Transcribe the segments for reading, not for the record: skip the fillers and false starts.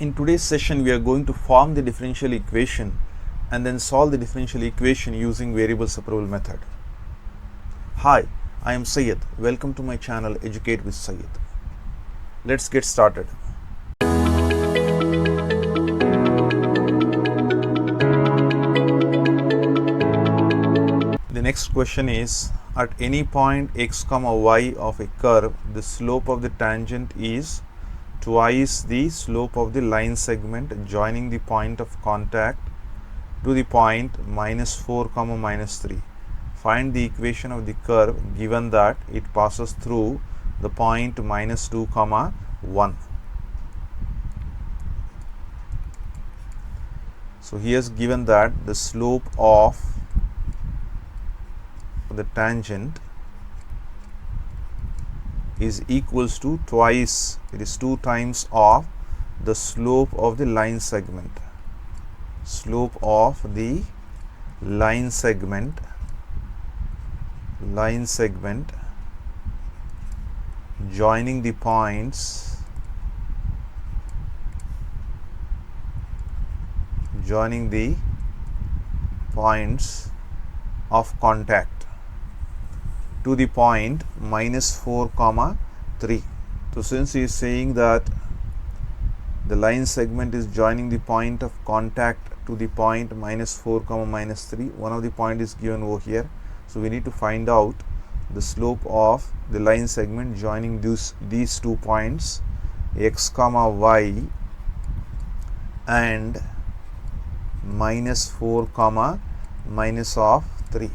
In today's session, we are going to form the differential equation and then solve the differential equation using variable separable method. Hi, I am Syed. Welcome to my channel Educate with Syed. Let's get started. The next question is, at any point x comma y of a curve, the slope of the tangent is twice the slope of the line segment joining the point of contact to the point -4 comma -3. Find the equation of the curve given that it passes through the point -2 comma 1. So here is given that the slope of the tangent is equals to twice, it is 2 times of the slope of the line segment. Slope of the line segment joining the points of contact to the point -4 comma 3. So since he is saying that the line segment is joining the point of contact to the point -4 comma -3, one of the point is given over here. So we need to find out the slope of the line segment joining these 2 points x comma y and -4 comma -3.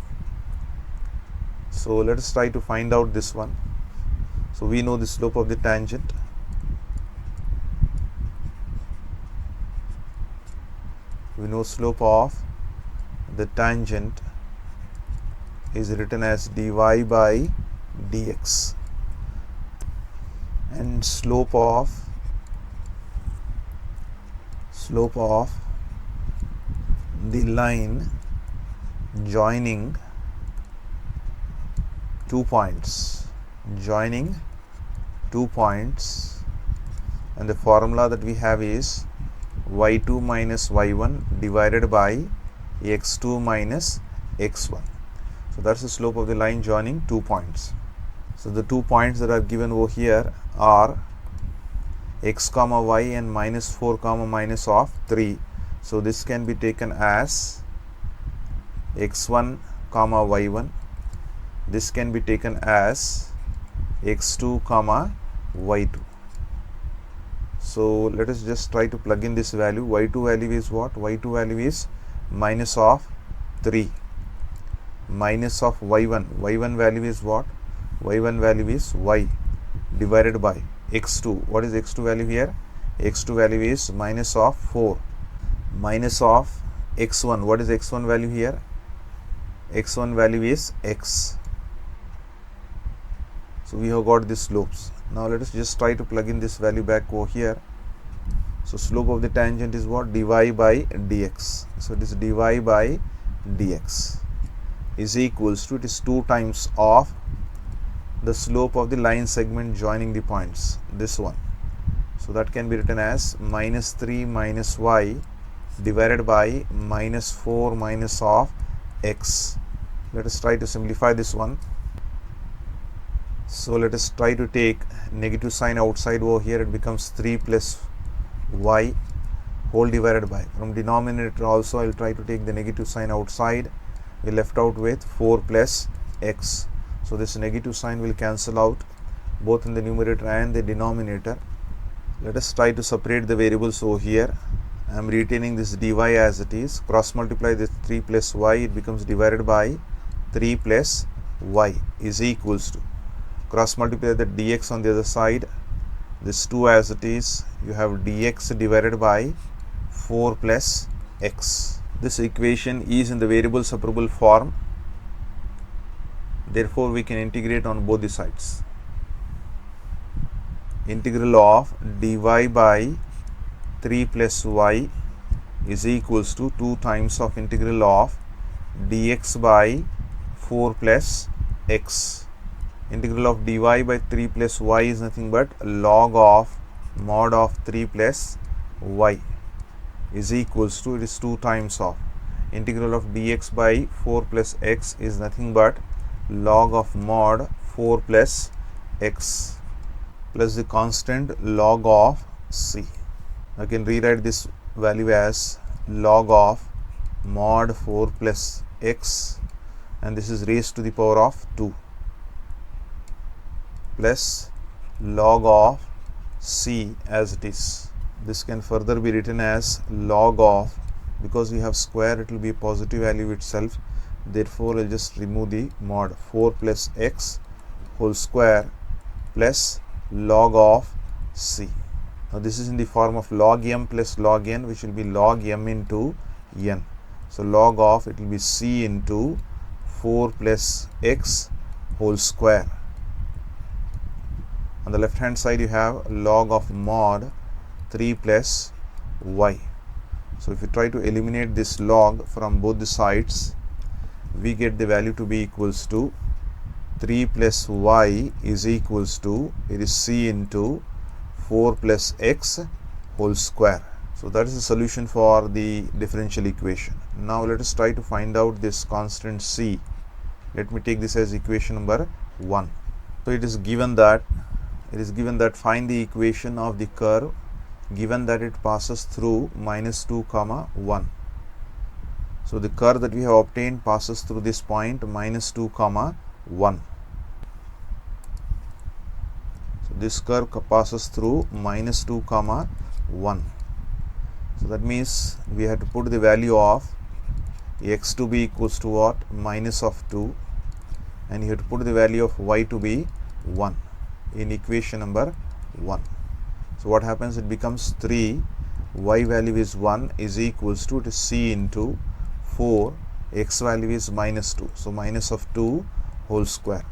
So let us try to find out this one. So we know the slope of the tangent. We know slope of the tangent is written as dy by dx, and slope of the line joining 2 points, and the formula that we have is y2 minus y1 divided by x2 minus x1. So that's the slope of the line joining 2 points. So the 2 points that are given over here are x comma y and -4 comma -3. So this can be taken as x1 comma y1. This can be taken as x2 comma y2. So let us just try to plug in this value. Y2 value is what? Y2 value is -3 minus of y1. Y1 value is what? Y1 value is y divided by x2. What is x2 value here? X2 value is -4 minus of x1. What is x1 value here? X1 value is x. So we have got the slopes. Now let us just try to plug in this value back over here. So slope of the tangent is what? Dy by dx. So it is dy by dx is equals to, it is 2 times of the slope of the line segment joining the points, this one. So that can be written as -3 minus y divided by -4 minus of x. Let us try to simplify this one. So let us try to take negative sign outside over here. It becomes 3 plus y whole divided by, from denominator also I will try to take the negative sign outside. We left out with 4 plus x. So this negative sign will cancel out both in the numerator and the denominator. Let us try to separate the variables over here. I am retaining this dy as it is. Cross multiply this 3 plus y, it becomes divided by 3 plus y is equals to, cross multiply the dx on the other side, this 2 as it is, you have dx divided by 4 plus x. This equation is in the variable separable form, therefore we can integrate on both the sides. Integral of dy by 3 plus y is equals to 2 times of integral of dx by 4 plus x. Integral of dy by 3 plus y is nothing but log of mod of 3 plus y is equals to, it is 2 times of integral of dx by 4 plus x is nothing but log of mod 4 plus x plus the constant log of c. I can rewrite this value as log of mod 4 plus x, and this is raised to the power of 2 plus log of c as it is. This can further be written as log of, because we have square, it will be a positive value itself, therefore I'll just remove the mod 4 plus x whole square plus log of c. Now this is in the form of log m plus log n, which will be log m into n. So log of, it will be c into 4 plus x whole square. On the left hand side you have log of mod 3 plus y. So if you try to eliminate this log from both the sides, we get the value to be equals to 3 plus y is equals to, it is c into 4 plus x whole square. So that is the solution for the differential equation. Now let us try to find out this constant c. Let me take this as equation number 1. So it is given that find the equation of the curve given that it passes through minus 2 comma 1. So the curve that we have obtained passes through this point minus 2 comma 1. So this curve passes through minus 2 comma 1. So that means we have to put the value of x to be equals to what? Minus of 2, and you have to put the value of y to be 1 in equation number 1. So what happens? It becomes 3, y value is 1 is equals to, it is c into 4, x value is minus 2. So minus of 2 whole square.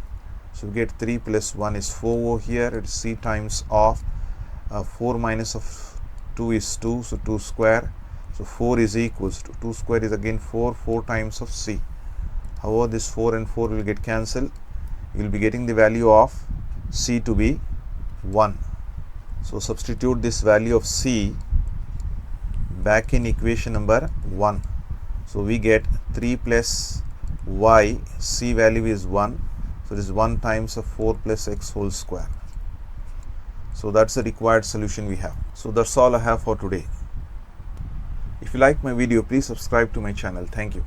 So we get 3 plus 1 is 4 over here. It is c times of 4 minus of 2 is 2. So 2 square. So 4 is equals to, 2 square is again 4, 4 times of c. However, this 4 and 4 will get cancelled. You will be getting the value of c to be 1. So substitute this value of c back in equation number 1. So we get 3 plus y, c value is 1. So it is 1 times of 4 plus x whole square. So that's the required solution we have. So that's all I have for today. If you like my video, please subscribe to my channel. Thank you.